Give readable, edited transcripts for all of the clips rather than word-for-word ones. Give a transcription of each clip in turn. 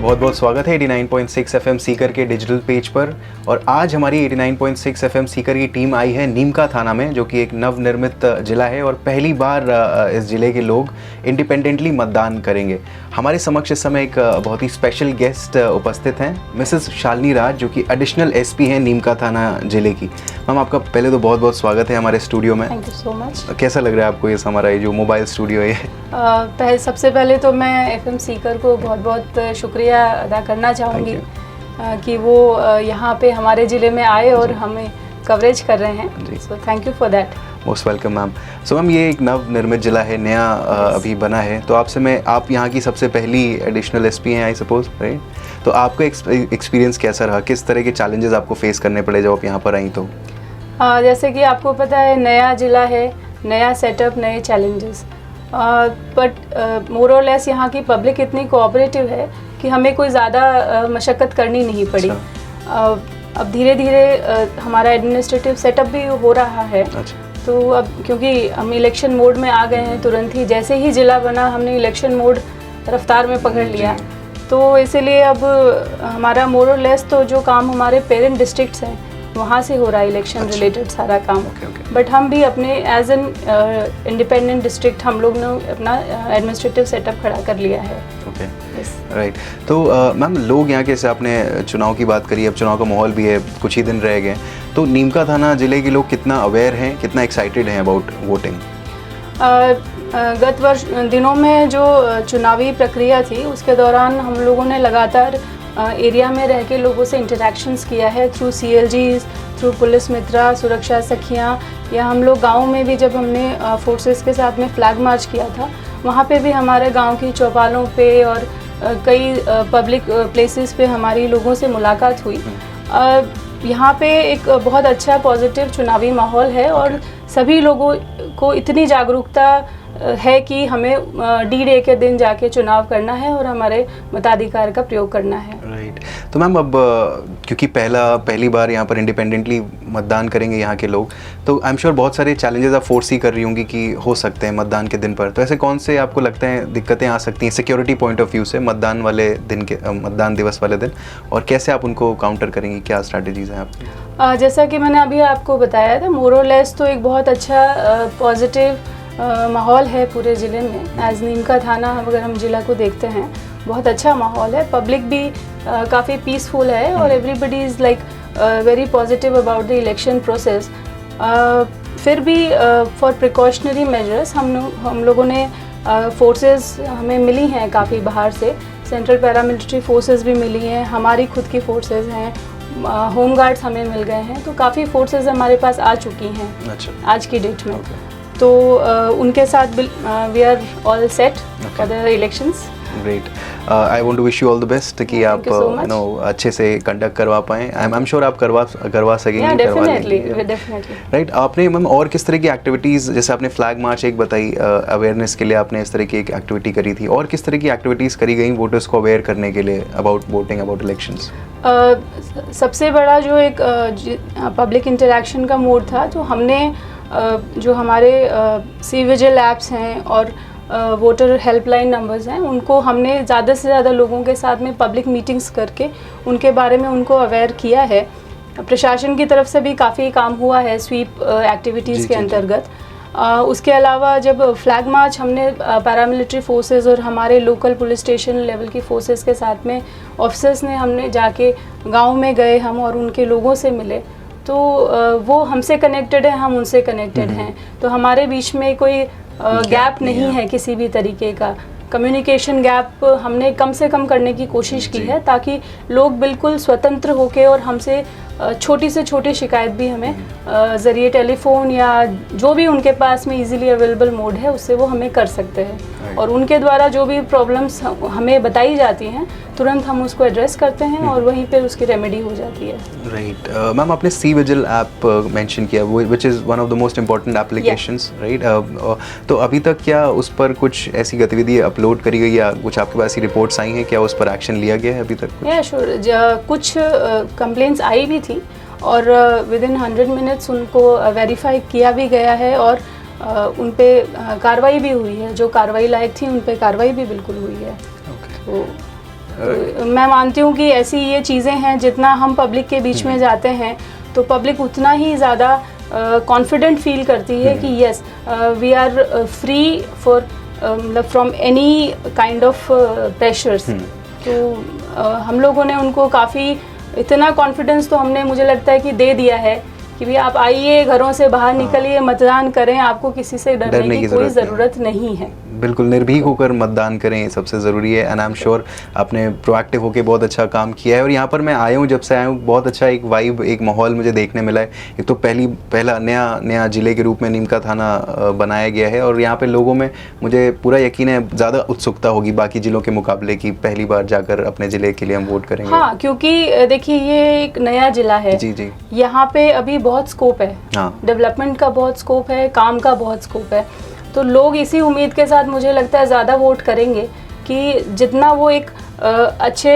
बहुत बहुत स्वागत है 89.6 एफएम सीकर के डिजिटल पेज पर। और आज हमारी 89.6 एफएम सीकर की टीम आई है नीमका थाना में, जो कि एक नवनिर्मित जिला है और पहली बार इस जिले के लोग इंडिपेंडेंटली मतदान करेंगे। हमारे समक्ष इस समय एक बहुत ही स्पेशल गेस्ट उपस्थित हैं, मिसेस शालिनी राज, जो कि एडिशनल एसपी हैं नीमका थाना जिले की। मैम, आपका पहले तो बहुत बहुत स्वागत है हमारे स्टूडियो में। Thank you so much. कैसा लग रहा है आपको ये हमारा ये जो मोबाइल स्टूडियो है? सबसे पहले तो मैं एफएम सीकर को बहुत बहुत शुक्रिया अदा करना चाहूँगी कि वो यहाँ पे हमारे ज़िले में आए और हमें कवरेज कर रहे हैं। So thank you for that. Most welcome ma'am. So ma'am, ये एक नवनिर्मित जिला है, नया अभी बना है, तो आपसे आप यहाँ की सबसे पहली एडिशनल एसपी हैं आई सपोज, राइट? तो आपका एक्सपीरियंस कैसा रहा? किस तरह के चैलेंजेस आपको फेस करने पड़े जब आप यहाँ पर आई? तो जैसे कि आपको पता है, नया जिला है, नया सेटअप, नए चैलेंजेस, बट मोर और लेस यहाँ की पब्लिक इतनी कोऑपरेटिव है कि हमें कोई ज़्यादा मशक्क़त करनी नहीं पड़ी। अब धीरे धीरे हमारा एडमिनिस्ट्रेटिव सेटअप भी हो रहा है। तो अब क्योंकि हम इलेक्शन मोड में आ गए हैं, तुरंत ही जैसे ही ज़िला बना हमने इलेक्शन मोड रफ्तार में पकड़ लिया। तो इसीलिए अब हमारा मोर और लेस तो जो काम हमारे पेरेंट डिस्ट्रिक्ट्स हैं वहाँ से हो रहा है, इलेक्शन रिलेटेड सारा काम। बट हम भी अपने एज एन इंडिपेंडेंट डिस्ट्रिक्ट हम लोग ने अपना एडमिनिस्ट्रेटिव सेटअप खड़ा कर लिया है। राइट। तो मैम, लोग यहाँ के, आपने चुनाव की बात करी, अब चुनाव का माहौल भी है, कुछ ही दिन रह गए, तो नीमका थाना जिले के लोग कितना अवेयर हैं, कितना एक्साइटेड हैं अबाउट वोटिंग? गत वर्ष दिनों में जो चुनावी प्रक्रिया थी उसके दौरान हम लोगों ने लगातार एरिया में रह के लोगों से इंटरेक्शंस किया है, थ्रू CLGs, थ्रू पुलिस मित्रा, सुरक्षा सखियाँ, या हम लोग गाँव में भी जब हमने फोर्सेस के साथ में फ्लैग मार्च किया था, वहाँ पे भी हमारे गांव की चौपालों पे और कई पब्लिक प्लेसेस पे हमारी लोगों से मुलाकात हुई। यहाँ पे एक बहुत अच्छा पॉजिटिव चुनावी माहौल है और सभी लोगों को इतनी जागरूकता है कि हमें D-Day के दिन जाके चुनाव करना है और हमारे मताधिकार का प्रयोग करना है। राइट। तो मैम, अब क्योंकि पहली बार यहाँ पर इंडिपेंडेंटली मतदान करेंगे यहाँ के लोग, तो आई एम श्योर बहुत सारे चैलेंजेस आप फोर्स ही कर रही होंगी कि हो सकते हैं मतदान के दिन पर। तो ऐसे कौन से आपको लगता है दिक्कतें आ सकती हैं सिक्योरिटी पॉइंट ऑफ व्यू से मतदान दिवस वाले दिन, और कैसे आप उनको काउंटर करेंगी? क्या स्ट्रैटेजीज हैं आपकी? जैसा कि मैंने अभी आपको बताया था, मोर और लेस तो एक बहुत अच्छा पॉजिटिव माहौल है पूरे ज़िले में। एज नीमका थाना अगर हम ज़िला को देखते हैं, बहुत अच्छा माहौल है, पब्लिक भी काफ़ी पीसफुल है और everybody is like very positive about the election process. फिर भी फॉर प्रिकॉशनरी मेजर्स हम लोगों ने फोर्सेस हमें मिली हैं काफ़ी बाहर से, सेंट्रल पैरामिलिट्री फोर्सेस भी मिली हैं, हमारी खुद की फोर्सेस हैं, होम गार्ड्स हमें मिल गए हैं, तो काफ़ी फोर्सेस हमारे पास आ चुकी हैं आज की डेट में। तो उनके साथ we are all set for the elections. Great. I want to wish you all the best कि आप अच्छे से कंडक्ट करवा पाएँ। आई एम श्योर आप करवा सकेंगे। डेफिनेटली। राइट। आपने मैम और किस तरह की एक्टिविटीज़, जैसे आपने फ्लैग मार्च एक बताई, अवेयरनेस के लिए आपने इस तरह की एक एक्टिविटी करी थी, और किस तरह की एक्टिविटीज़ करी गई वोटर्स को अवेयर करने के लिए अबाउट वोटिंग, अबाउट इलेक्शंस? सबसे बड़ा जो एक पब्लिक इंटरेक्शन का मोड था, जो हमने जो हमारे सी विजिल ऐप्स हैं और वोटर हेल्पलाइन नंबर्स हैं, उनको हमने ज़्यादा से ज़्यादा लोगों के साथ में पब्लिक मीटिंग्स करके उनके बारे में उनको अवेयर किया है। प्रशासन की तरफ से भी काफ़ी काम हुआ है स्वीप एक्टिविटीज़ के अंतर्गत। उसके अलावा जब फ्लैग मार्च हमने पैरामिलिट्री फोर्सेस और हमारे लोकल पुलिस स्टेशन लेवल की फोर्सेस के साथ में ऑफिसर्स ने, हमने जाके गाँव में गए हम और उनके लोगों से मिले, तो वो हमसे कनेक्टेड है, हम उनसे कनेक्टेड हैं, तो हमारे बीच में कोई गैप नहीं है किसी भी तरीके का। कम्युनिकेशन गैप हमने कम से कम करने की कोशिश की है, ताकि लोग बिल्कुल स्वतंत्र होकर और हमसे छोटी से छोटी शिकायत भी हमें ज़रिए टेलीफोन या जो भी उनके पास में इजीली अवेलेबल मोड है उससे वो हमें कर सकते हैं, और उनके द्वारा जो भी प्रॉब्लम्स हमें बताई जाती हैं तुरंत हम उसको एड्रेस करते हैं और वहीं पे उसकी रेमेडी हो जाती है। राइट। मैम, आपने सी विजिल ऐप मेंशन किया, which is one of the most important applications, right? तो अभी तक क्या उस पर कुछ ऐसी गतिविधि अपलोड करी गई या कुछ आपके पास ऐसी रिपोर्ट्स आई हैं, क्या उस पर एक्शन लिया गया है अभी तक? या श्योर, कुछ कंप्लेंट्स आई भी थी और विद इन 100 मिनट्स उनको वेरीफाई किया भी गया है और उन पे कार्रवाई भी हुई है, जो कार्रवाई लायक थी उन पे कार्रवाई भी बिल्कुल हुई है। Okay. तो तो मैं मानती हूँ कि ऐसी ये चीज़ें हैं, जितना हम पब्लिक के बीच में जाते हैं तो पब्लिक उतना ही ज़्यादा कॉन्फिडेंट फील करती है कि yes we are free for मतलब from any kind of pressures. तो हम लोगों ने उनको काफ़ी इतना कॉन्फिडेंस तो हमने, मुझे लगता है कि दे दिया है कि भी आप आइए, घरों से बाहर निकलिए, मतदान करें, आपको किसी से डरने की कोई ज़रूरत नहीं है। बिल्कुल निर्भीक होकर मतदान करें, ये सबसे ज़रूरी है। एंड आई एम श्योर आपने प्रोएक्टिव होकर बहुत अच्छा काम किया है। और यहाँ पर मैं आया हूँ, जब से आया हूँ बहुत अच्छा एक वाइब, एक माहौल मुझे देखने मिला है। एक तो पहला नया ज़िले के रूप में नीम का थाना बनाया गया है और यहाँ पे लोगों में मुझे पूरा यकीन है ज़्यादा उत्सुकता होगी बाकी ज़िलों के मुकाबले की पहली बार जाकर अपने ज़िले के लिए हम वोट करेंगे। हाँ, क्योंकि देखिए ये एक नया ज़िला है। जी जी। यहाँ पे अभी बहुत स्कोप है। हाँ, डेवलपमेंट का बहुत स्कोप है, काम का बहुत स्कोप है। तो लोग इसी उम्मीद के साथ मुझे लगता है ज़्यादा वोट करेंगे कि जितना वो एक अच्छे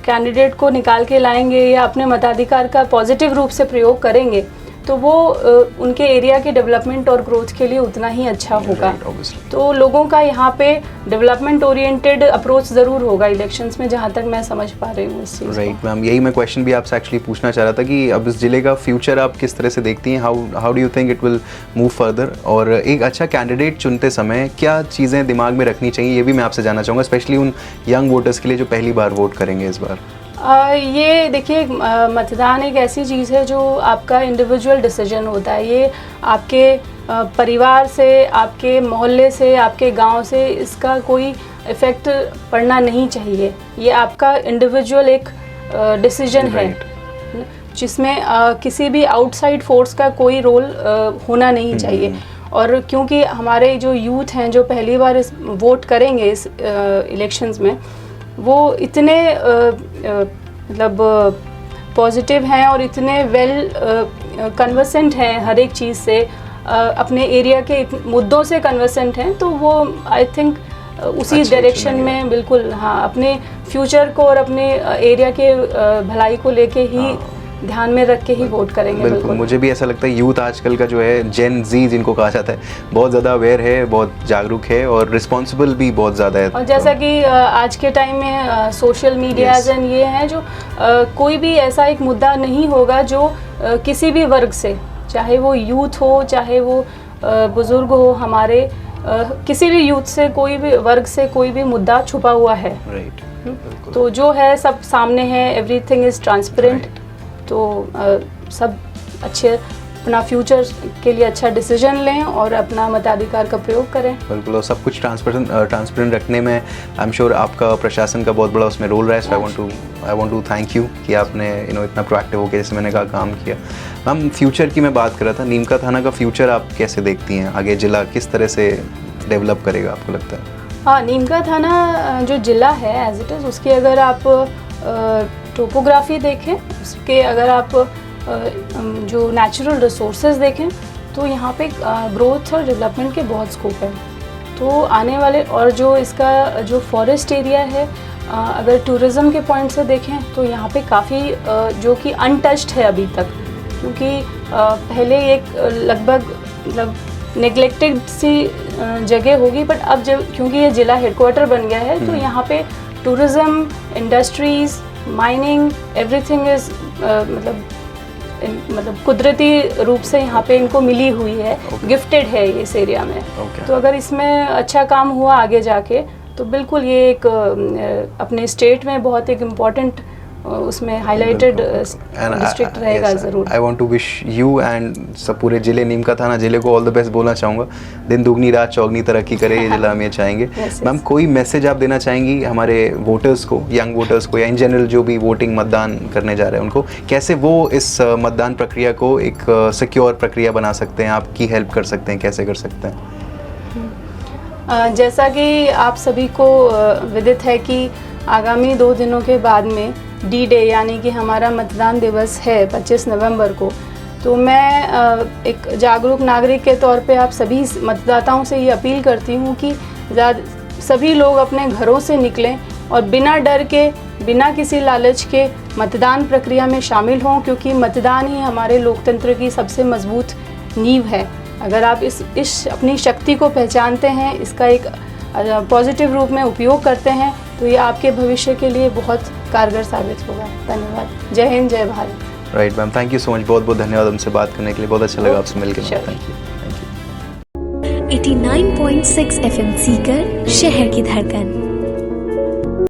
कैंडिडेट को निकाल के लाएंगे या अपने मताधिकार का पॉजिटिव रूप से प्रयोग करेंगे तो वो उनके एरिया के डेवलपमेंट और ग्रोथ के लिए उतना ही अच्छा होगा। तो लोगों का यहाँ पे डेवलपमेंट ओरिएंटेड अप्रोच ज़रूर होगा इलेक्शंस में, जहाँ तक मैं समझ पा रही हूँ इस चीज़। राइट मैम, यही मैं क्वेश्चन भी आपसे एक्चुअली पूछना चाह रहा था कि अब इस जिले का फ्यूचर आप किस तरह से देखती हैं, how do you think it will move further, और एक अच्छा कैंडिडेट चुनते समय क्या चीज़ें दिमाग में रखनी चाहिए, ये भी मैं आपसे जानना चाहूँगा, स्पेशली उन यंग वोटर्स के लिए जो पहली बार वोट करेंगे इस बार। ये देखिए, मतदान एक ऐसी चीज़ है जो आपका इंडिविजुअल डिसीजन होता है। ये आपके परिवार से, आपके मोहल्ले से, आपके गांव से इसका कोई इफ़ेक्ट पड़ना नहीं चाहिए। ये आपका इंडिविजुअल एक डिसीजन है जिसमें किसी भी आउटसाइड फोर्स का कोई रोल होना नहीं चाहिए। और क्योंकि हमारे जो यूथ हैं जो पहली बार इस वोट करेंगे इस इलेक्शंस में, वो इतने मतलब पॉजिटिव हैं और इतने वेल कन्वर्सेंट हैं हर एक चीज़ से, अपने एरिया के मुद्दों से कन्वर्सेंट हैं, तो वो आई थिंक उसी डायरेक्शन में बिल्कुल, हाँ, अपने फ्यूचर को और अपने एरिया के भलाई को लेके ही ध्यान में रख के ही वोट करेंगे। बिल्कुल, मुझे भी ऐसा लगता है यूथ आजकल का जो है जेन जी जिनको कहा जाता है, बहुत ज़्यादा अवेयर है, बहुत जागरूक है और रिस्पॉन्सिबल भी बहुत ज़्यादा है। और जैसा कि आज के टाइम में सोशल मीडियाज़ एंड ये हैं जो कोई भी ऐसा एक मुद्दा नहीं होगा जो किसी भी वर्ग से, चाहे वो यूथ हो, चाहे वो बुज़ुर्ग हो, हमारे किसी भी यूथ से, कोई भी वर्ग से कोई भी मुद्दा छुपा हुआ है। राइट। तो जो है सब सामने है, एवरीथिंग इज़ ट्रांसपेरेंट। तो सब अच्छे अपना फ्यूचर के लिए अच्छा डिसीजन लें और अपना मताधिकार का प्रयोग करें। बिल्कुल, और सब कुछ ट्रांसपेरेंट रखने में आई एम श्योर आपका प्रशासन का बहुत बड़ा उसमें रोल रहा है। So I want to thank you कि आपने इतना प्रोएक्टिव होकर, जैसे मैंने कहा, काम किया। मैम, फ्यूचर की मैं बात कर रहा था, नीम का थाना का फ्यूचर आप कैसे देखती हैं? आगे जिला किस तरह से डेवलप करेगा आपको लगता है? हाँ, नीम का थाना जो जिला है एज इट इज़, उसकी अगर आप टोपोग्राफी देखें, उसके अगर आप जो नेचुरल रिसोर्सेज देखें, तो यहाँ पे ग्रोथ और डेवलपमेंट के बहुत स्कोप है। तो आने वाले, और जो इसका जो फॉरेस्ट एरिया है, अगर टूरिज़्म के पॉइंट से देखें तो यहाँ पे काफ़ी जो कि अनटच्ड है अभी तक, क्योंकि पहले एक लगभग मतलब नेग्लेक्टेड सी जगह होगी, बट अब जब क्योंकि ये ज़िला हेडक्वार्टर बन गया है, तो यहाँ पे tourism, industries, mining, everything is मतलब कुदरती रूप से यहाँ पे इनको मिली हुई है, गिफ्टेड है ये इस एरिया में। तो अगर इसमें अच्छा काम हुआ आगे जाके, तो बिल्कुल ये एक अपने स्टेट में बहुत एक इम्पॉर्टेंट उसमें हाईलाइटेड डिस्ट्रिक्ट रहेगा ज़रूर। I want to wish you and सब पूरे ज़िले, नीम का थाना ज़िले को ऑल द बेस्ट बोलना चाहूँगा। दिन दुगनी रात चौगनी तरक्की करे ये ज़िला, हम ये चाहेंगे। मैम, कोई मैसेज आप देना चाहेंगी हमारे वोटर्स को, यंग वोटर्स को, या इन जनरल जो भी वोटिंग मतदान करने जा रहे हैं उनको, कैसे वो इस मतदान प्रक्रिया को एक सिक्योर प्रक्रिया बना सकते हैं, आपकी हेल्प कर सकते हैं, कैसे कर सकते हैं? जैसा कि आप सभी को विदित है कि आगामी 2 दिनों के बाद में डी डे यानी कि हमारा मतदान दिवस है 25 नवंबर को। तो मैं एक जागरूक नागरिक के तौर पे आप सभी मतदाताओं से ये अपील करती हूँ कि सभी लोग अपने घरों से निकलें और बिना डर के, बिना किसी लालच के मतदान प्रक्रिया में शामिल हों, क्योंकि मतदान ही हमारे लोकतंत्र की सबसे मजबूत नींव है। अगर आप इस अपनी शक्ति को पहचानते हैं, इसका एक पॉजिटिव रूप में उपयोग करते हैं तो ये आपके भविष्य के लिए बहुत कारगर साबित होगा। धन्यवाद। जय हिंद, जय Bharat. Right ma'am, thank you so much, बहुत बहुत धन्यवाद हमसे बात करने के लिए, बहुत अच्छा लगा आपसे मिलकर। Sure. Thank you. 89.6 FM Sikar, शहर की धड़कन।